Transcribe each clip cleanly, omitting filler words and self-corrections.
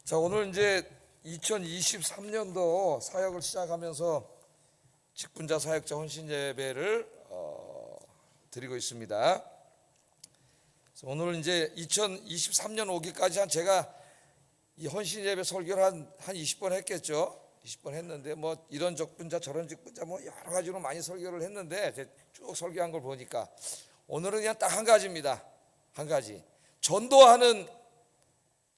자, 오늘 이제 2023년도 사역을 시작하면서 직분자 사역자 헌신 예배를 드리고 있습니다. 그래서 오늘 이제 2023년 오기까지 제가 이 헌신 예배 설교를 한 20번 했겠죠. 20번 했는데 뭐 이런 직분자 저런 직분자 뭐 여러 가지로 많이 설교를 했는데 쭉 설교한 걸 보니까 오늘은 그냥 딱 한 가지입니다. 한 가지. 전도하는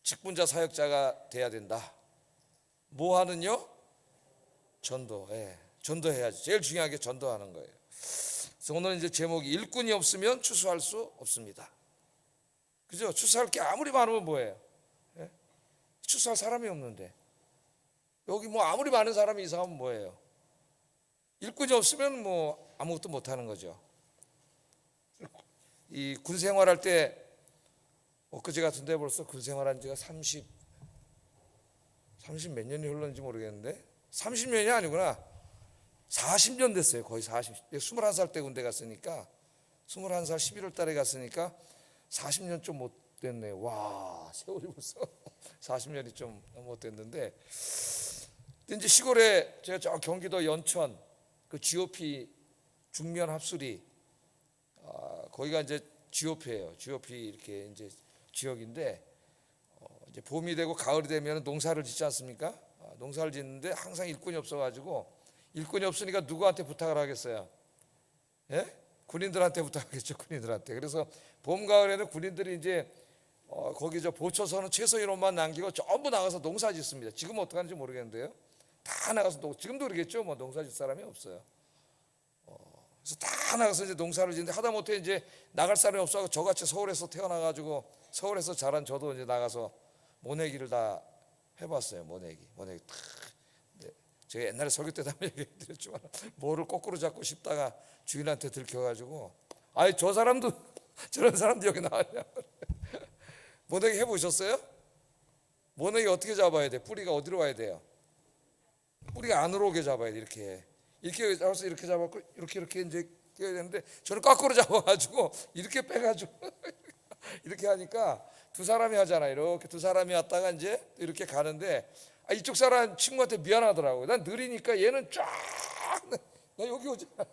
직분자 사역자가 돼야 된다. 뭐 하는요? 전도. 전도해야지. 제일 중요한 게 전도하는 거예요. 그래서 오늘 이제 제목이 일꾼이 없으면 추수할 수 없습니다. 그죠? 추수할 게 아무리 많으면 뭐예요? 추수할 사람이 없는데 여기 뭐 아무리 많은 사람이 이상하면 뭐예요? 일꾼이 없으면 뭐 아무것도 못 하는 거죠. 이 군 생활할 때 엊그제 같은데 벌써 군 생활한 지가 30 몇 년이 흘렀는지 모르겠는데 30년이 아니구나. 40년 됐어요. 거의 21살 때 군대 갔으니까 21살 11월 달에 갔으니까 40년 좀 못 됐네요. 와, 세월이 벌써 40년이 좀 못 됐는데 이제 시골에 제가 저 경기도 연천 그 GOP 중면 합수리 거기가 이제 GOP예요. GOP 이렇게 이제 지역인데 이제 봄이 되고 가을이 되면 농사를 짓지 않습니까? 농사를 짓는데 항상 일꾼이 없어가지고 일꾼이 없으니까 누구한테 부탁을 하겠어요? 군인들한테 부탁하겠죠. 군인들한테. 그래서 봄 가을에는 군인들이 이제 거기 저 보초서는 최소 인원만 남기고 전부 나가서 농사 짓습니다. 지금 어떻게 하는지 모르겠는데요. 다 나가서 지금도 그러겠죠. 뭐 농사 짓 사람이 없어요. 그래서 다 나가서 이제 농사를 짓는데 하다못해 이제 나갈 사람이 없어서 저같이 서울에서 태어나가지고 서울에서 자란 저도 이제 나가서 모내기를 다 해봤어요. 모내기 다. 네. 제가 옛날에 설교 때도 한번 얘기했지만 뭐를 거꾸로 잡고 싶다가 주인한테 들켜가지고 아니 저 사람도 저런 사람도 여기 나왔냐. 모내기 해보셨어요? 모내기 어떻게 잡아야 돼? 뿌리가 어디로 와야 돼요? 뿌리가 안으로 오게 잡아야 돼. 이렇게 잡아서 이렇게 잡았고 이렇게 이제 껴야 되는데 저는 거꾸로 잡아가지고 이렇게 빼가지고 이렇게 하니까 두 사람이 하잖아요. 이렇게 두 사람이 왔다가 이제 이렇게 가는데 이쪽 사람 친구한테 미안하더라고요. 난 느리니까 얘는 쫙 나 여기 오잖아요.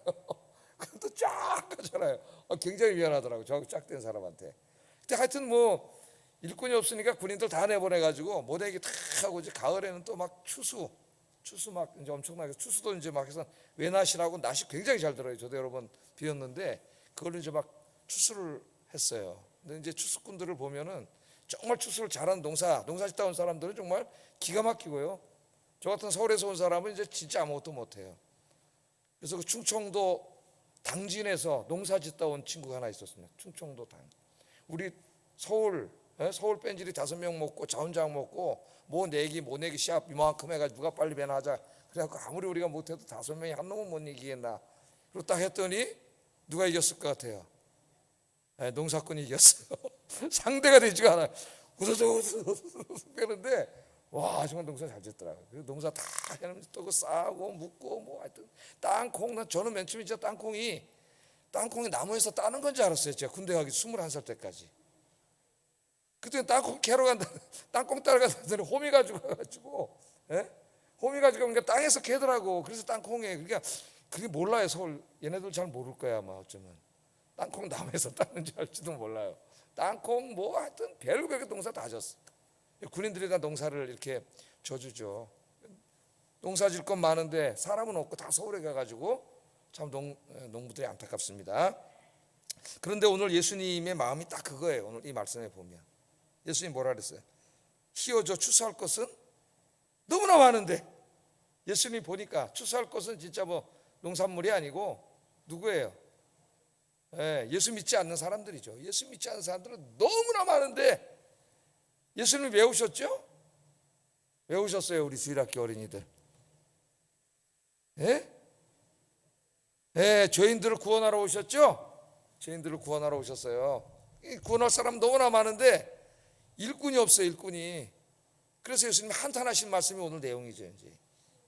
그럼 또 쫙 가잖아요. 굉장히 미안하더라고요. 저 쫙 된 사람한테. 근데 하여튼 뭐 일꾼이 없으니까 군인들 다 내보내가지고 모내기 탁 하고 이제 가을에는 또 막 추수 막 이제 엄청나게 추수도 이제 막 해서 외낫이라고 낫이 굉장히 잘 들어요. 저도 여러 번 비웠는데 그걸 이제 막 추수를 했어요. 근데 이제 추수꾼들을 보면은 정말 추수를 잘하는 농사 짓다 온 사람들은 정말 기가 막히고요. 저 같은 서울에서 온 사람은 이제 진짜 아무것도 못해요. 그래서 그 충청도 당진에서 농사 짓다 온 친구가 하나 있었습니다. 충청도 당. 우리 서울 뺀질이 5명 먹고 저 혼자 먹고 모내기 시합 이만큼 해가지고 누가 빨리 배나 하자. 그래갖고 아무리 우리가 못해도 5명이 한 놈은 못 이기겠나. 그리고 딱 했더니 누가 이겼을 것 같아요? 농사꾼이 이겼어요. 상대가 되지가 않아요. 우서서 빼는데 와 정말 농사 잘 짓더라고요. 그래서 농사 다 해놓으면서 또 싸고 묻고 뭐 하여튼 땅콩 저는 맨 처음에 진짜 땅콩이 나무에서 따는 건 줄 알았어요. 제가 군대 가기 21살 때까지. 그때 땅콩 캐러 간다, 땅콩 따라가더니 호미 가지고 가가지고, 호미 가지고 그러니까 땅에서 캐더라고. 그래서 땅콩에 그러니까 그게 몰라요. 서울 얘네들 잘 모를 거야 아마 어쩌면 땅콩 나무에서 따는지 알지도 몰라요. 땅콩 뭐 하여튼 별별 농사 다 졌어. 군인들이 다 농사를 이렇게 져주죠. 농사 질 건 많은데 사람은 없고 다 서울에 가가지고 참 농부들이 안타깝습니다. 그런데 오늘 예수님의 마음이 딱 그거예요. 오늘 이 말씀에 보면 예수님 뭐라 그랬어요? 희어져 추수할 것은 너무나 많은데 예수님 보니까 추수할 것은 진짜 뭐 농산물이 아니고 누구예요? 예수 믿지 않는 사람들이죠. 예수 믿지 않는 사람들은 너무나 많은데 예수님 왜 오셨죠? 왜 오셨어요? 우리 주일학교 어린이들 죄인들을 구원하러 오셨죠? 죄인들을 구원하러 오셨어요. 구원할 사람 너무나 많은데 일꾼이 없어요. 일꾼이. 그래서 예수님 한탄하신 말씀이 오늘 내용이죠. 이제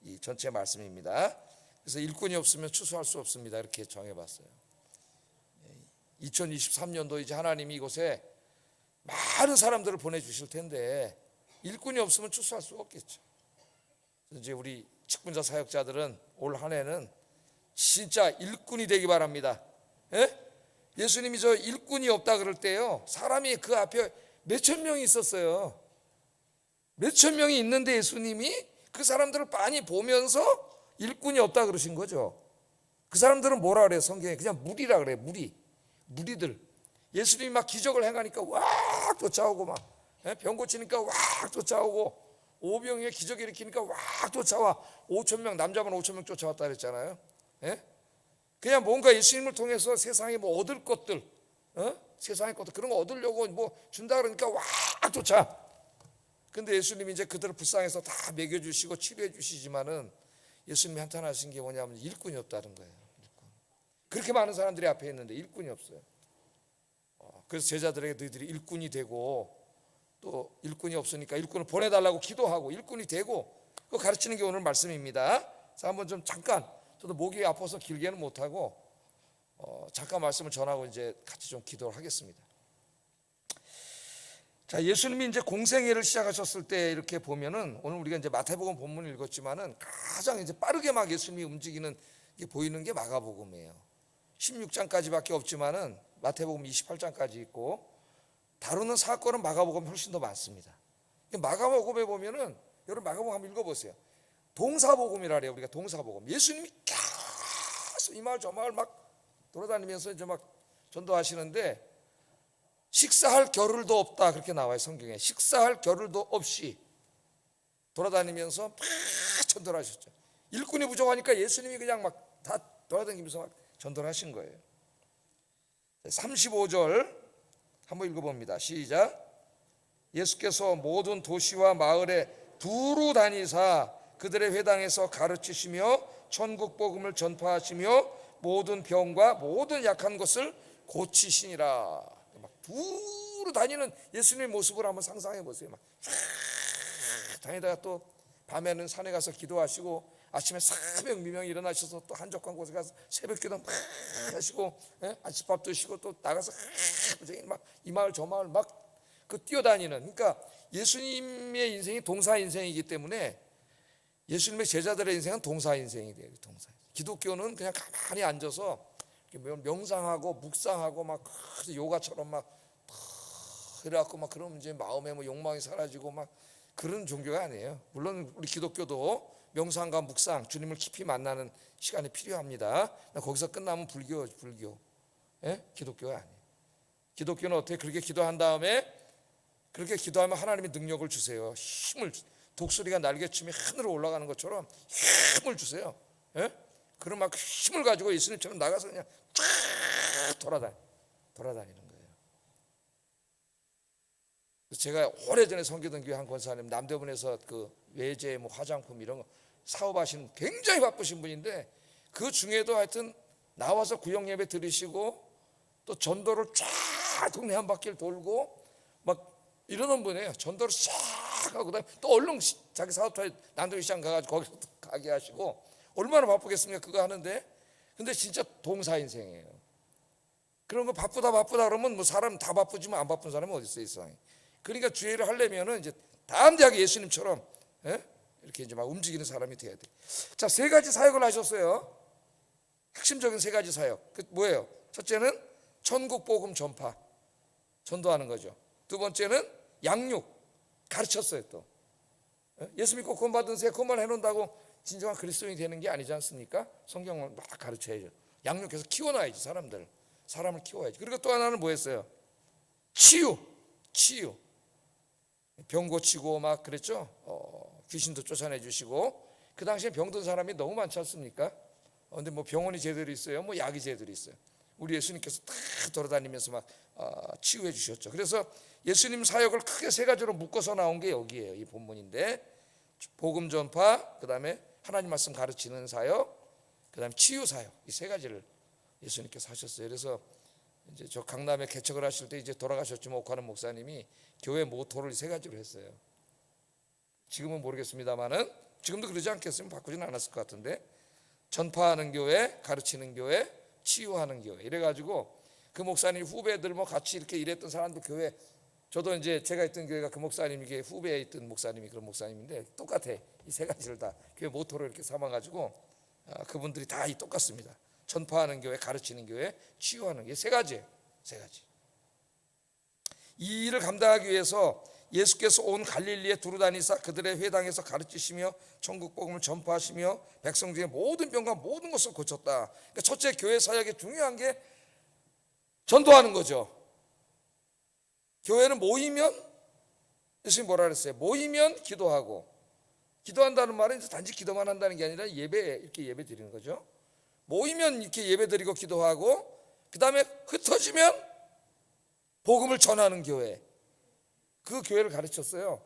이 전체 말씀입니다. 그래서 일꾼이 없으면 추수할 수 없습니다. 이렇게 정해봤어요. 2023년도 이제 하나님이 이곳에 많은 사람들을 보내주실 텐데 일꾼이 없으면 출소할 수가 없겠죠. 이제 우리 직분자 사역자들은 올 한 해는 진짜 일꾼이 되기 바랍니다. 예? 예수님이 저 일꾼이 없다 그럴 때요, 사람이 그 앞에 몇천 명이 있었어요. 몇천 명이 있는데 예수님이 그 사람들을 빤히 보면서 일꾼이 없다 그러신 거죠. 그 사람들은 뭐라 그래요? 성경에 그냥 무리라 그래요. 무리들. 예수님이 막 기적을 행하니까 왁 쫓아오고, 막 병 고치니까 왁 쫓아오고, 오병이에 기적 일으키니까 왁 쫓아와. 5천 명, 남자만 5천 명 쫓아왔다 그랬잖아요. 예? 그냥 뭔가 예수님을 통해서 세상에 뭐 얻을 것들, 세상의 것들 그런 거 얻으려고 뭐 준다 그러니까 왁 쫓아. 근데 예수님이 이제 그들을 불쌍해서 다 먹여주시고 치료해 주시지만은 예수님이 한탄하신 게 뭐냐면 일꾼이 없다는 거예요. 일꾼. 그렇게 많은 사람들이 앞에 있는데 일꾼이 없어요. 그래서 제자들에게 너희들이 일꾼이 되고, 또 일꾼이 없으니까 일꾼을 보내달라고 기도하고 일꾼이 되고, 그거 가르치는 게 오늘 말씀입니다. 자, 한번 좀 잠깐, 저도 목이 아파서 길게는 못하고 잠깐 말씀을 전하고 이제 같이 좀 기도를 하겠습니다. 자, 예수님이 이제 공생애를 시작하셨을 때 이렇게 보면은, 오늘 우리가 이제 마태복음 본문을 읽었지만은 가장 이제 빠르게 막 예수님이 움직이는 게 보이는 게 마가복음이에요. 16장까지밖에 없지만은 마태복음 28장까지 있고, 다루는 사건은 마가복음이 훨씬 더 많습니다. 마가복음에 보면은, 여러분 마가복음 한번 읽어보세요. 동사복음이라 그래요. 우리가 동사복음. 예수님이 계속 이 마을 저 마을 막 돌아다니면서 이제 막 전도하시는데, 식사할 겨를도 없다 그렇게 나와요. 성경에. 식사할 겨를도 없이 돌아다니면서 막 전도를 하셨죠. 일꾼이 부족하니까 예수님이 그냥 막 다 돌아다니면서 막 전도를 하신 거예요. 35절 한번 읽어봅니다. 시작. 예수께서 모든 도시와 마을에 두루 다니사 그들의 회당에서 가르치시며 천국 복음을 전파하시며 모든 병과 모든 약한 것을 고치시니라. 막 두루 다니는 예수님의 모습을 한번 상상해 보세요. 막 다니다가 또 밤에는 산에 가서 기도하시고, 아침에 400명 일어나셔서 또 한적한 곳에 가서 새벽 기도 막 하시고, 아침밥 드시고 또 나가서 막 이 마을 저 마을 막 그 뛰어다니는. 그러니까 예수님의 인생이 동사 인생이기 때문에 예수님의 제자들의 인생은 동사 인생이 돼요. 동사. 기독교는 그냥 가만히 앉아서 명상하고 묵상하고 막 요가처럼 막 그래갖고 막 그러면 이제 마음에 뭐 욕망이 사라지고 막 그런 종교가 아니에요. 물론 우리 기독교도 명상과 묵상, 주님을 깊이 만나는 시간이 필요합니다. 거기서 끝나면 불교. 예? 기독교가 아니에요. 기독교는 어떻게 그렇게 기도한 다음에, 그렇게 기도하면 하나님이 능력을 주세요. 힘을, 독수리가 날개치며 하늘로 올라가는 것처럼 힘을 주세요. 예? 그럼 막 힘을 가지고 예수님처럼 나가서 그냥 쫙 돌아다니는 거예요. 제가 오래전에 섬기던 교회 한 권사님, 남대문에서 그 외제 뭐 화장품 이런 거 사업하시는 굉장히 바쁘신 분인데, 그 중에도 하여튼 나와서 구역 예배 들으시고 또 전도를 쫙 동네 한 바퀴를 돌고 막 이러는 분이에요. 전도를 싹 하고 그다음에 또 얼른 자기 사업터에 난도시장 가가지고 거기서 가게 하시고, 얼마나 바쁘겠습니까 그거 하는데. 근데 진짜 동사 인생이에요. 그런 거 바쁘다 그러면 뭐 사람 다 바쁘지만 안 바쁜 사람은 어디 있어요, 이 세상에. 그러니까 주의를 하려면은 이제 담대하게 예수님처럼 이렇게 이제 막 움직이는 사람이 돼야 돼. 자, 세 가지 사역을 하셨어요. 핵심적인 세 가지 사역. 그 뭐예요? 첫째는 천국 복음 전파, 전도하는 거죠. 두 번째는 양육, 가르쳤어요. 또 예수 믿고 구원 받은 새 그것만 해놓는다고 진정한 그리스도인이 되는 게 아니지 않습니까? 성경을 막 가르쳐야죠. 양육해서 키워놔야지. 사람을 키워야지. 그리고 또 하나는 뭐였어요? 치유. 병 고치고 막 그랬죠. 귀신도 쫓아내 주시고. 그 당시에 병든 사람이 너무 많지 않습니까? 근데 뭐 병원이 제대로 있어요? 뭐 약이 제대로 있어요? 우리 예수님께서 다 돌아다니면서 막 치유해 주셨죠. 그래서 예수님 사역을 크게 세 가지로 묶어서 나온 게 여기에요. 이 본문인데, 복음 전파, 그 다음에 하나님 말씀 가르치는 사역, 그 다음에 치유 사역, 이 세 가지를 예수님께서 하셨어요. 그래서 이제 저 강남에 개척을 하실 때 이제 돌아가셨지만 옥하는 목사님이 교회 모토를 세 가지로 했어요. 지금은 모르겠습니다만은 지금도 그러지 않겠으면 바꾸지는 않았을 것 같은데, 전파하는 교회, 가르치는 교회, 치유하는 교회. 이래가지고 그 목사님 후배들 뭐 같이 이렇게 일했던 사람도 교회 저도 이제 제가 있던 교회가 그 목사님이 이게 후배에 있던 목사님이 그런 목사님인데 똑같아. 이 세 가지를 다 교회 모토로 이렇게 삼아가지고 그분들이 다 이 똑같습니다. 전파하는 교회, 가르치는 교회, 치유하는 게 세 가지예요. 세 가지. 이 일을 감당하기 위해서 예수께서 온 갈릴리에 두루 다니사 그들의 회당에서 가르치시며 천국 복음을 전파하시며 백성 중에 모든 병과 모든 것을 고쳤다. 그러니까 첫째 교회 사역의 중요한 게 전도하는 거죠. 교회는 모이면, 예수님이 뭐라 그랬어요? 모이면 기도하고, 기도한다는 말은 단지 기도만 한다는 게 아니라 예배, 이렇게 예배 드리는 거죠. 모이면 이렇게 예배 드리고 기도하고, 그 다음에 흩어지면 복음을 전하는 교회, 그 교회를 가르쳤어요.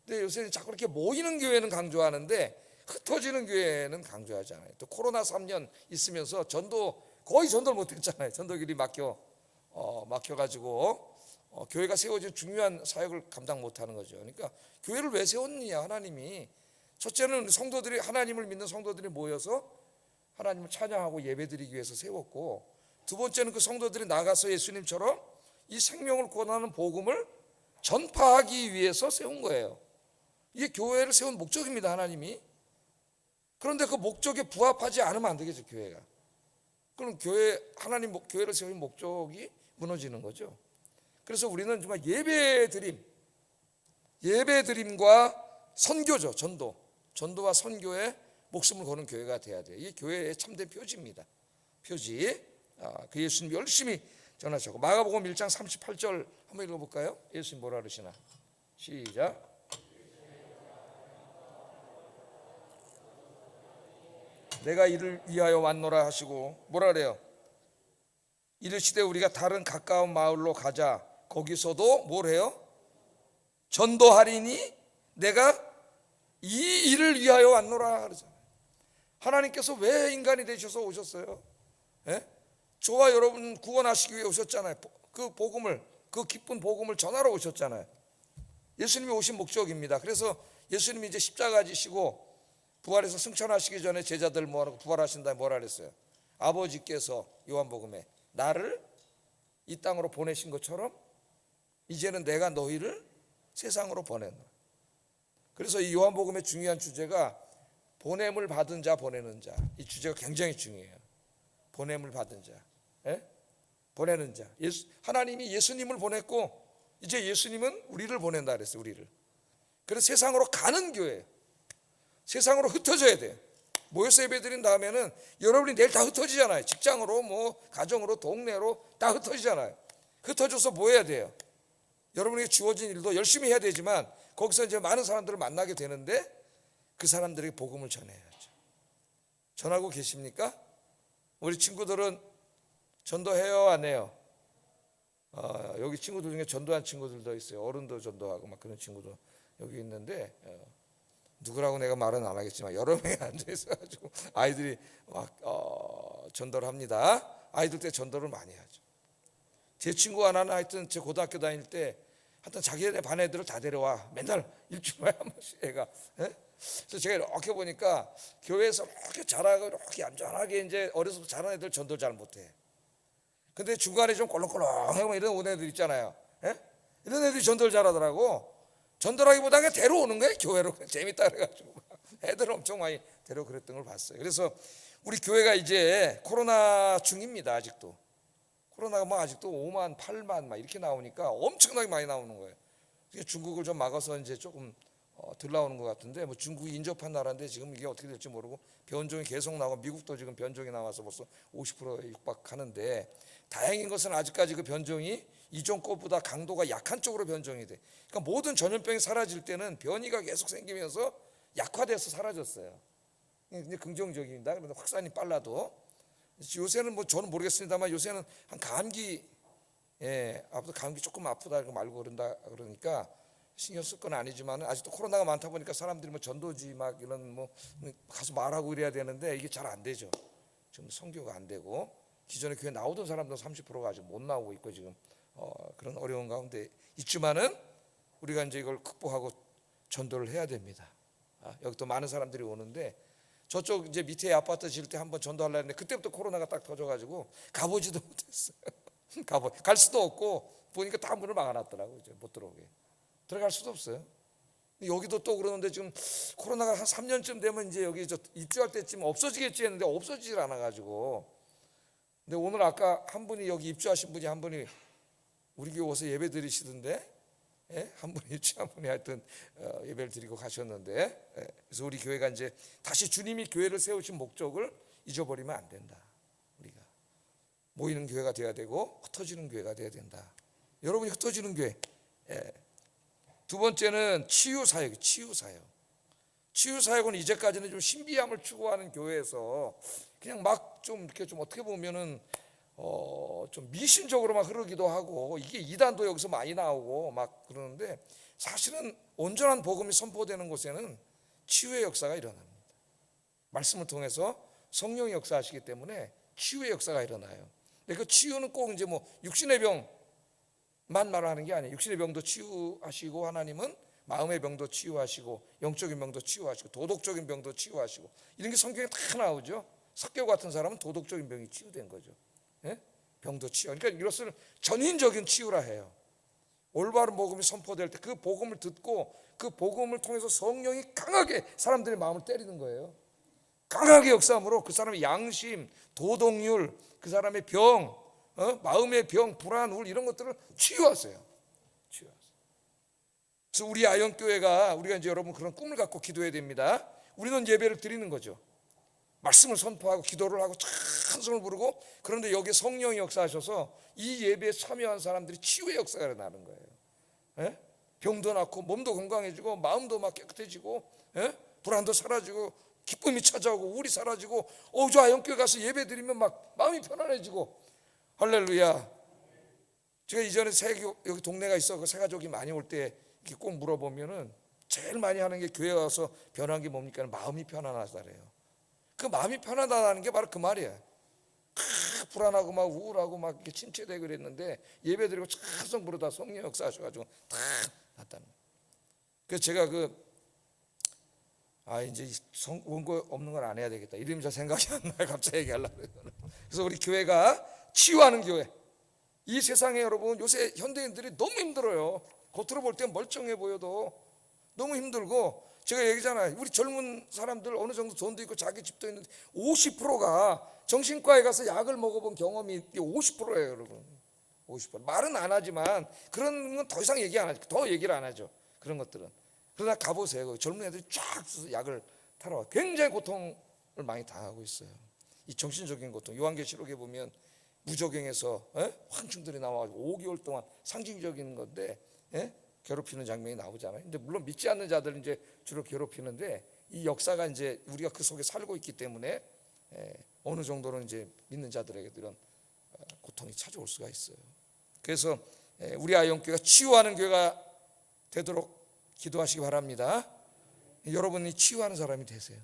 근데 요새는 자꾸 이렇게 모이는 교회는 강조하는데 흩어지는 교회는 강조하지 않아요. 또 코로나 3년 있으면서 거의 전도를 못 했잖아요. 전도길이 막혀가지고 교회가 세워진 중요한 사역을 감당 못하는 거죠. 그러니까 교회를 왜 세웠느냐, 하나님이. 첫째는 성도들이, 하나님을 믿는 성도들이 모여서 하나님을 찬양하고 예배드리기 위해서 세웠고, 두 번째는 그 성도들이 나가서 예수님처럼 이 생명을 구원하는 복음을 전파하기 위해서 세운 거예요. 이게 교회를 세운 목적입니다, 하나님이. 그런데 그 목적에 부합하지 않으면 안 되겠죠, 교회가. 그럼 하나님 교회를 세운 목적이 무너지는 거죠. 그래서 우리는 정말 예배드림과 선교죠. 전도와 선교에 목숨을 거는 교회가 돼야 돼요. 이게 교회의 참된 표지입니다. 표지. 그 예수님 열심히 전하셨고, 마가복음 1장 38절 한번 읽어볼까요? 예수님 뭐라 그러시나? 시작. 내가 이를 위하여 왔노라 하시고, 뭐라 그래요? 이르시되 우리가 다른 가까운 마을로 가자. 거기서도 뭘 해요? 전도하리니 내가 이 일을 위하여 왔노라 그러잖아요. 하나님께서 왜 인간이 되셔서 오셨어요? 예? 저와 여러분 구원하시기 위해 오셨잖아요. 그 복음을, 그 기쁜 복음을 전하러 오셨잖아요. 예수님이 오신 목적입니다. 그래서 예수님이 이제 십자가 지시고 부활해서 승천하시기 전에 제자들 모아놓고 부활하신 다음에 뭐라 그랬어요? 아버지께서 요한복음에 나를 이 땅으로 보내신 것처럼 이제는 내가 너희를 세상으로 보낸다. 그래서 이 요한복음의 중요한 주제가 보냄을 받은 자, 보내는 자. 이 주제가 굉장히 중요해요. 보냄을 받은 자, 보내는 자. 하나님이 예수님을 보냈고 이제 예수님은 우리를 보낸다 그랬어요. 우리를. 그래서 세상으로 가는 교회예요. 세상으로 흩어져야 돼요. 모여서 예배드린 다음에는 여러분이 내일 다 흩어지잖아요. 직장으로, 가정으로, 동네로 다 흩어지잖아요. 흩어져서 뭐 해야 돼요? 여러분에게 주어진 일도 열심히 해야 되지만 거기서 이제 많은 사람들을 만나게 되는데 그 사람들에게 복음을 전해야죠. 전하고 계십니까? 우리 친구들은 전도해요, 안 해요? 여기 친구들 중에 전도한 친구들도 있어요. 어른도 전도하고 막 그런 친구도 여기 있는데, 누구라고 내가 말은 안 하겠지만 여러 명이 앉아 있어가지고 아이들이 막 전도를 합니다. 아이들 때 전도를 많이 하죠. 제 친구 하나는 하여튼 제 고등학교 다닐 때 하여튼 자기네 반 애들을 다 데려와. 맨날 일주일에 한 번씩 애가. 그래서 제가 이렇게 보니까 교회에서 이렇게 잘하고 이렇게 얌전하게 이제 어려서부터 자란 애들 전도를 잘 못해. 근데 중간에 좀 꼴렁꼴렁하고 이런 온 애들 있잖아요. 이런 애들이 전도를 잘하더라고. 전도라기보다 그냥 데려오는 거예요. 교회로. 재밌다 그래가지고 애들 엄청 많이 데려오고 그랬던 걸 봤어요. 그래서 우리 교회가 이제 코로나 중입니다. 아직도 코로나가 아직도 5만 8만 막 이렇게 나오니까 엄청나게 많이 나오는 거예요. 중국을 좀 막아서 이제 조금 덜 나오는 것 같은데, 중국이 인접한 나라인데 지금 이게 어떻게 될지 모르고 변종이 계속 나오고, 미국도 지금 변종이 나와서 벌써 50%에 육박하는데, 다행인 것은 아직까지 그 변종이 이전 것보다 강도가 약한 쪽으로 변종이 돼. 그러니까 모든 전염병이 사라질 때는 변이가 계속 생기면서 약화돼서 사라졌어요. 이제 긍정적입니다. 그런데 확산이 빨라도 요새는 저는 모르겠습니다만 요새는 한 감기, 감기 조금 아프다 말고 그러니까 신경 쓸 건 아니지만 아직도 코로나가 많다 보니까 사람들이 전도지 막 이런 가서 말하고 이래야 되는데 이게 잘 안 되죠. 지금 선교가 안 되고 기존에 교회 나오던 사람도 30%가 아직 못 나오고 있고 지금 그런 어려운 가운데 있지만은 우리가 이제 이걸 극복하고 전도를 해야 됩니다. 여기 또 많은 사람들이 오는데 저쪽 이제 밑에 아파트 지을 때 한번 전도하려고 했는데 그때부터 코로나가 딱 터져가지고 가보지도 못했어요. 갈 수도 없고 보니까 다 문을 막아놨더라고요. 이제 못 들어오게. 들어갈 수도 없어요. 여기도 또 그러는데 지금 코로나가 한 3년쯤 되면 이제 여기 저 입주할 때쯤 없어지겠지 했는데 없어지질 않아가지고. 근데 오늘 아까 한 분이 여기 입주하신 분이 한 분이 우리 교회 와서 예배 드리시던데, 예? 한 분이 입주한 분이 하여튼 예배를 드리고 가셨는데, 예? 그래서 우리 교회가 이제 다시 주님이 교회를 세우신 목적을 잊어버리면 안 된다. 우리가 모이는 교회가 돼야 되고 흩어지는 교회가 돼야 된다. 여러분이 흩어지는 교회. 예. 두 번째는 치유 사역, 치유 사역. 치유 사역은 이제까지는 좀 신비함을 추구하는 교회에서 그냥 막 좀 이렇게 좀 어떻게 보면은 좀 미신적으로만 흐르기도 하고 이게 이단도 여기서 많이 나오고 막 그러는데 사실은 온전한 복음이 선포되는 곳에는 치유의 역사가 일어납니다. 말씀을 통해서 성령이 역사하시기 때문에 치유의 역사가 일어나요. 근데 그 치유는 꼭 이제 뭐 육신의 병만 말하는 게 아니에요. 육신의 병도 치유하시고 하나님은 마음의 병도 치유하시고 영적인 병도 치유하시고 도덕적인 병도 치유하시고 이런 게 성경에 다 나오죠. 삭개오 같은 사람은 도덕적인 병이 치유된 거죠. 예? 병도 치유. 그러니까 이것을 전인적인 치유라 해요. 올바른 복음이 선포될 때 그 복음을 듣고 그 복음을 통해서 성령이 강하게 사람들의 마음을 때리는 거예요. 강하게 역사함으로 그 사람의 양심, 도덕률, 그 사람의 병, 마음의 병, 불안, 우울 이런 것들을 치유하세요. 치유하세요. 그래서 우리 아영교회가 우리가 이제 여러분 그런 꿈을 갖고 기도해야 됩니다. 우리는 예배를 드리는 거죠. 말씀을 선포하고 기도를 하고 찬송을 부르고 그런데 여기에 성령이 역사하셔서 이 예배에 참여한 사람들이 치유의 역사가 일어나는 거예요. 예? 병도 낫고 몸도 건강해지고 마음도 막 깨끗해지고 예? 불안도 사라지고 기쁨이 찾아오고 우울이 사라지고 저 아영교회 가서 예배 드리면 막 마음이 편안해지고 할렐루야. 제가 이전에 여기 동네가 있어 그 새가족이 많이 올 때 이렇게 꼭 물어보면은 제일 많이 하는 게 교회 와서 변한 게 뭡니까? 마음이 편안하다래요. 그 마음이 편하다는 게 바로 그 말이에요. 불안하고 막 우울하고 막 이렇게 침체되고 그랬는데 예배 드리고 찬송 부르다 성령 역사하셔가지고 다 났다는 거예요. 그래서 제가 이제 원고 없는 걸 안 해야 되겠다. 이름이 잘 생각이 안 나요. 갑자기 얘기하려고 그래요. 그래서 우리 교회가 치유하는 교회. 이 세상에 여러분 요새 현대인들이 너무 힘들어요. 겉으로 볼 때 멀쩡해 보여도 너무 힘들고 제가 얘기잖아요. 우리 젊은 사람들 어느 정도 돈도 있고 자기 집도 있는데 50%가 정신과에 가서 약을 먹어본 경험이 50%예요, 여러분. 50%. 말은 안 하지만 그런 건 더 이상 얘기 안 하죠. 더 얘기를 안 하죠. 그런 것들은. 그러나 가보세요. 젊은 애들이 쫙 써서 약을 타러 와요. 굉장히 고통을 많이 당하고 있어요. 이 정신적인 고통. 요한계시록에 보면 무적행에서 황충들이 나와가지고 5개월 동안 상징적인 건데 괴롭히는 장면이 나오잖아요. 근데 물론 믿지 않는 자들 이제 주로 괴롭히는데 이 역사가 이제 우리가 그 속에 살고 있기 때문에 어느 정도는 이제 믿는 자들에게도 이런 고통이 찾아올 수가 있어요. 그래서 우리 아영교회가 치유하는 교회가 되도록 기도하시기 바랍니다. 여러분이 치유하는 사람이 되세요.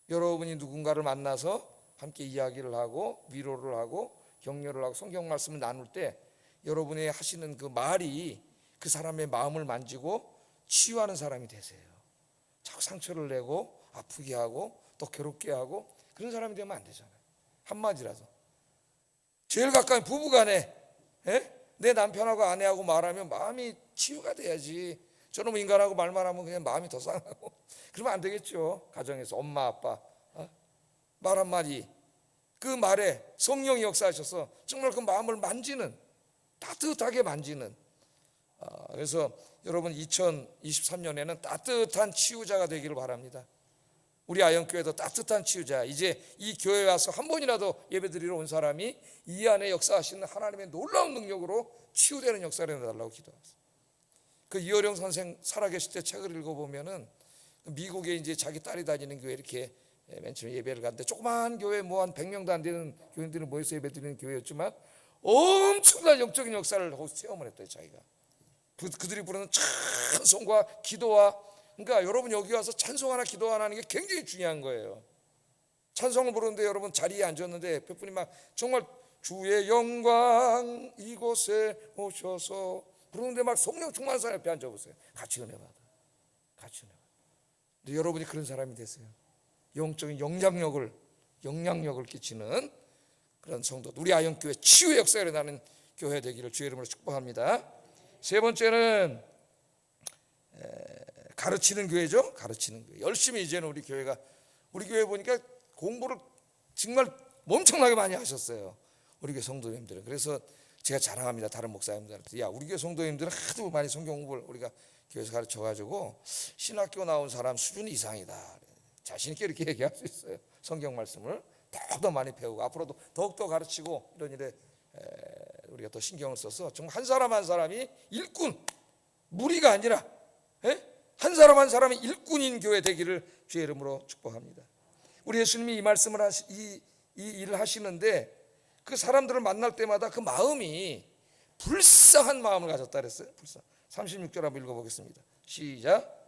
여러분이 누군가를 만나서 함께 이야기를 하고 위로를 하고 격려를 하고 성경 말씀을 나눌 때 여러분이 하시는 그 말이 그 사람의 마음을 만지고 치유하는 사람이 되세요. 자꾸 상처를 내고 아프게 하고 또 괴롭게 하고 그런 사람이 되면 안 되잖아요. 한마디라도 제일 가까운 부부간에 내 남편하고 아내하고 말하면 마음이 치유가 돼야지. 저놈 인간하고 말만 하면 그냥 마음이 더 상하고 그러면 안 되겠죠. 가정에서 엄마 아빠 말 한마디 그 말에 성령이 역사하셔서 정말 그 마음을 만지는 따뜻하게 만지는 그래서 여러분 2023년에는 따뜻한 치유자가 되기를 바랍니다. 우리 아영교회도 따뜻한 치유자. 이제 이 교회에 와서 한 번이라도 예배드리러 온 사람이 이 안에 역사하시는 하나님의 놀라운 능력으로 치유되는 역사를 해달라고 기도하세요. 그 이어령 선생 살아계실 때 책을 읽어보면은 미국에 이제 자기 딸이 다니는 교회 이렇게 맨 처음에 예배를 갔는데 조그만 교회 뭐 한 100명도 안 되는 교인들이 모여서 예배드리는 교회였지만 엄청난 영적인 역사를 거기서 체험을 했대요. 자기가 그들이 부르는 찬송과 기도와 그러니까 여러분 여기 와서 찬송하나 기도하나 하는 게 굉장히 중요한 거예요. 찬송을 부르는데 여러분 자리에 앉았는데 몇 분이 막 정말 주의 영광 이곳에 오셔서 부르는데 막 성령 충만한 사람 옆에 앉아보세요. 같이 은혜 받아. 같이 은혜 받아. 근데 여러분이 그런 사람이 되세요. 영적인 영향력을 끼치는 그런 성도, 우리 아영교회 치유의 역사가 일어나는 교회 되기를 주의 이름으로 축복합니다. 세 번째는 가르치는 교회죠. 가르치는 교회. 열심히 이제는 우리 교회 보니까 공부를 정말 엄청나게 많이 하셨어요, 우리 교회 성도님들은. 그래서 제가 자랑합니다, 다른 목사님들한테. 야, 우리 교회 성도님들은 하도 많이 성경 공부를 우리가 교회에서 가르쳐가지고 신학교 나온 사람 수준 이상이다. 자신 있게 이렇게 얘기할 수 있어요. 성경 말씀을 더욱더 많이 배우고 앞으로도 더욱더 가르치고 이런 일에 우리가 더 신경을 써서 정말 한 사람 한 사람이 일꾼, 무리가 아니라 한 사람 한 사람이 일꾼인 교회 되기를 주의 이름으로 축복합니다. 우리 예수님이 이 말씀을 이 일을 하시는데 그 사람들을 만날 때마다 그 마음이 불쌍한 마음을 가졌다 그랬어요. 36절 한번 읽어보겠습니다. 시작.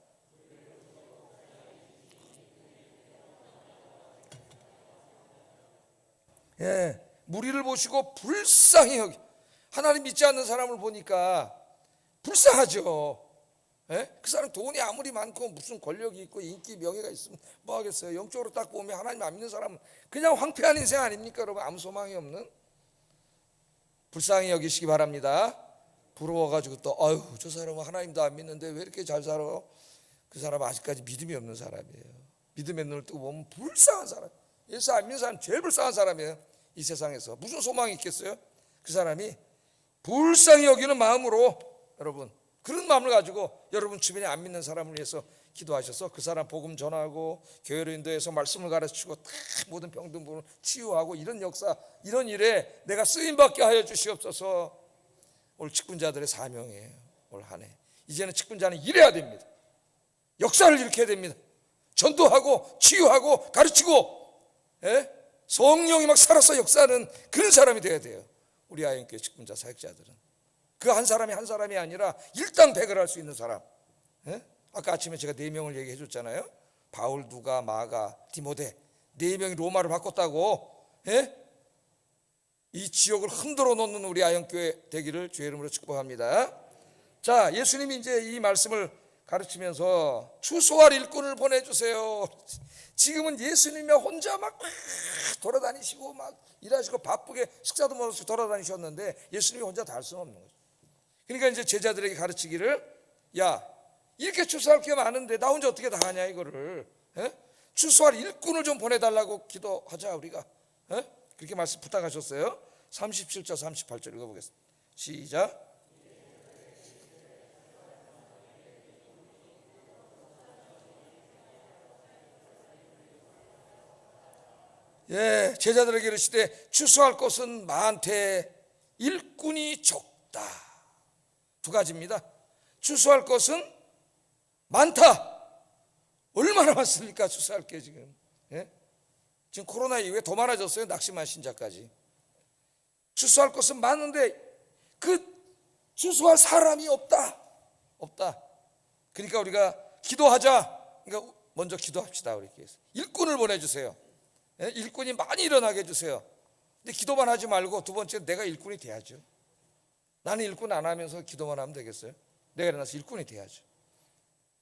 무리를 보시고 불쌍히 여기, 하나님 믿지 않는 사람을 보니까 불쌍하죠. 그 사람 돈이 아무리 많고 무슨 권력이 있고 인기 명예가 있으면 뭐 하겠어요. 영적으로 딱 보면 하나님 안 믿는 사람은 그냥 황폐한 인생 아닙니까 여러분? 아무 소망이 없는. 불쌍히 여기시기 바랍니다. 부러워가지고 또 아유 저 사람은 하나님도 안 믿는데 왜 이렇게 잘 살아? 그 사람은 아직까지 믿음이 없는 사람이에요. 믿음의 눈을 뜨고 보면 불쌍한 사람, 예수 안 믿는 사람 제일 불쌍한 사람이에요. 이 세상에서 무슨 소망이 있겠어요? 그 사람이 불쌍히 여기는 마음으로, 여러분 그런 마음을 가지고 여러분 주변에 안 믿는 사람을 위해서 기도하셔서 그 사람 복음 전하고 교회로 인도해서 말씀을 가르치고 다 모든 병든 치유하고 이런 역사, 이런 일에 내가 쓰임받게 하여 주시옵소서. 올 직분자들의 사명이에요. 올 한 해 이제는 직분자는 일해야 됩니다. 역사를 일으켜야 됩니다. 전도하고 치유하고 가르치고 성령이 막 살아서 역사하는 그런 사람이 되어야 돼요. 우리 아영교회 직분자 사역자들은 그 한 사람이 한 사람이 아니라 일당백을 할 수 있는 사람. 아까 아침에 제가 4명을 얘기해 줬잖아요. 바울, 누가, 마가, 디모데 4명이 로마를 바꿨다고. 이 지역을 흔들어 놓는 우리 아영교회 되기를 주의 이름으로 축복합니다. 자, 예수님이 이제 이 말씀을 가르치면서 추수할 일꾼을 보내주세요. 지금은 예수님이 혼자 막 돌아다니시고 막 일하시고 바쁘게 식사도 먹으시고 돌아다니셨는데 예수님이 혼자 다 할 수는 없는 거죠. 그러니까 이제 제자들에게 가르치기를, 야 이렇게 추수할 게 많은데 나 혼자 어떻게 다 하냐 이거를. 추수할 일꾼을 좀 보내달라고 기도하자 우리가. 그렇게 말씀 부탁하셨어요. 37절 38절 읽어보겠습니다. 시작. 제자들에게 이르시되 추수할 것은 많되 일꾼이 적다. 두 가지입니다. 추수할 것은 많다. 얼마나 많습니까? 추수할 게 지금. 지금 코로나 이후에 더 많아졌어요. 낙심한 신자까지. 추수할 것은 많은데 그 추수할 사람이 없다. 그러니까 우리가 기도하자. 그러니까 먼저 기도합시다. 우리 교회에서 일꾼을 보내주세요. 일꾼이 많이 일어나게 해주세요. 근데 기도만 하지 말고 두 번째 내가 일꾼이 돼야죠. 나는 일꾼 안 하면서 기도만 하면 되겠어요? 내가 일어나서 일꾼이 돼야죠.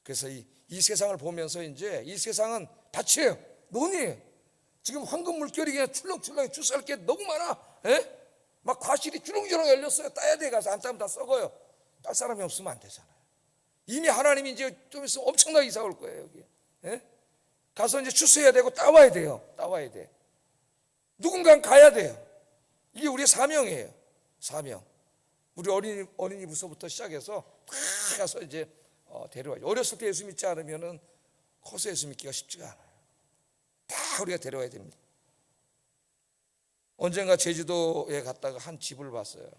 그래서 이 세상을 보면서 이제 이 세상은 밭이에요. 논이에요. 지금 황금 물결이 그냥 출렁출렁 추수할 게 너무 많아. 막 과실이 주렁주렁 열렸어요. 따야 돼. 가서 안 따면 다 썩어요. 딸 사람이 없으면 안 되잖아요. 이미 하나님이 이제 좀 있으면 엄청나게 이사 올 거예요. 여기. 가서 이제 추수해야 되고 따와야 돼요. 따와야 돼. 누군가는 가야 돼요. 이게 우리의 사명이에요. 사명. 우리 어린이부서부터 시작해서 다 가서 이제 데려와요. 어렸을 때 예수 믿지 않으면은 커서 예수 믿기가 쉽지가 않아요. 다 우리가 데려와야 됩니다. 언젠가 제주도에 갔다가 한 집을 봤어요.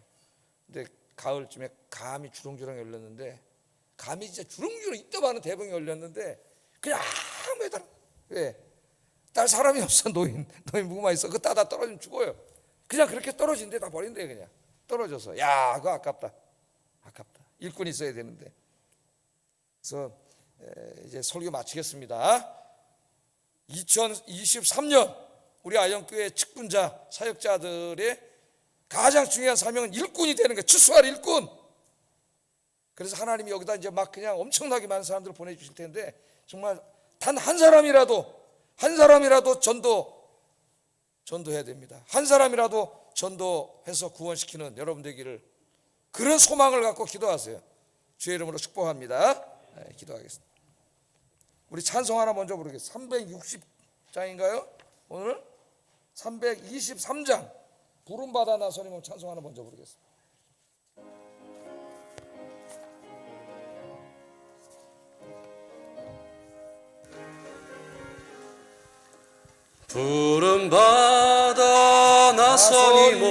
근데 가을쯤에 감이 주렁주렁 열렸는데, 감이 진짜 주렁주렁 이따만한 대봉이 열렸는데 그냥 매달. 왜? 딸 사람이 없어. 노인 무구만 있어. 그거 따다 떨어지면 죽어요. 그냥 그렇게 떨어진대. 다 버린대. 그냥 떨어져서. 야 그거 아깝다. 일꾼이 있어야 되는데. 그래서 이제 설교 마치겠습니다. 2023년 우리 아영교회 직분자 사역자들의 가장 중요한 사명은 일꾼이 되는 거예요. 추수할 일꾼. 그래서 하나님이 여기다 이제 막 그냥 엄청나게 많은 사람들을 보내주실 텐데, 정말 단 한 사람이라도 전도 전도해야 됩니다. 한 사람이라도 전도해서 구원시키는 여러분 되기를, 그런 소망을 갖고 기도하세요. 주의 이름으로 축복합니다. 네, 기도하겠습니다. 우리 찬송 하나 먼저 부르겠습니다. 360장인가요? 오늘 323장 부름받아 나서님 찬송 하나 먼저 부르겠습니다. 부름받아 나서니모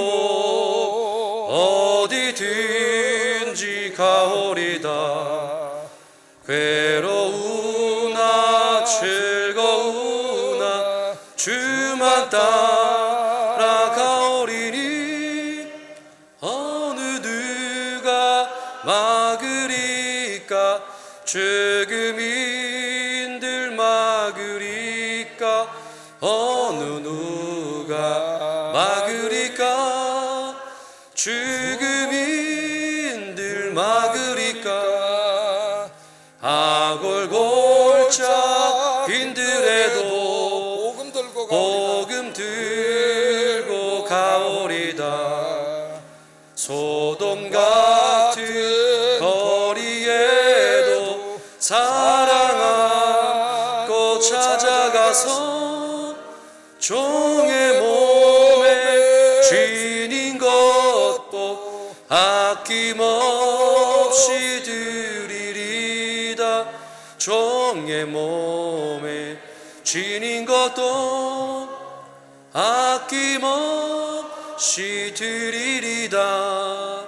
어디든지 가오리다. 괴로우나 즐거우나 주만 따라가오리니 어느 누가 막으리까. 죽음인들 막으리까. 어느 누가 막으리까. 죽음인들 막으리까. 아골골자 빈들에도 복음 들고 가오리다. 소돔 같은 거리에도 사랑하고 찾아가서 종의 몸에 주인인 것도 아낌없이 드리리다. 종의 몸에 주인인 것도 아낌없이 드리리다.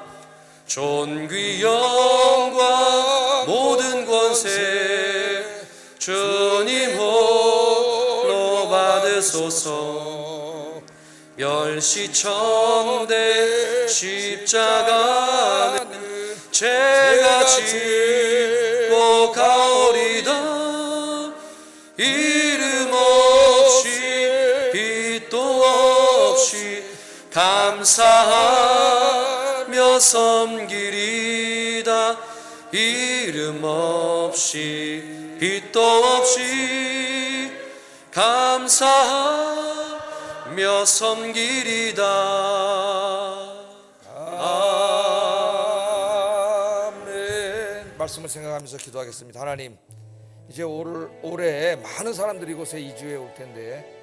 존귀 영광 모든 권세 주님 홀로 받으소서. 멸시천대 십자가는 제가 지고 가오리다. 이름 없이 빛도 없이 감사하며 섬기리다. 이름 없이 빛도 없이 감사하며 섬기리다. 아멘. 말씀을 생각하면서 기도하겠습니다. 하나님, 이제 올해 많은 사람들이 이곳에 이주해 올 텐데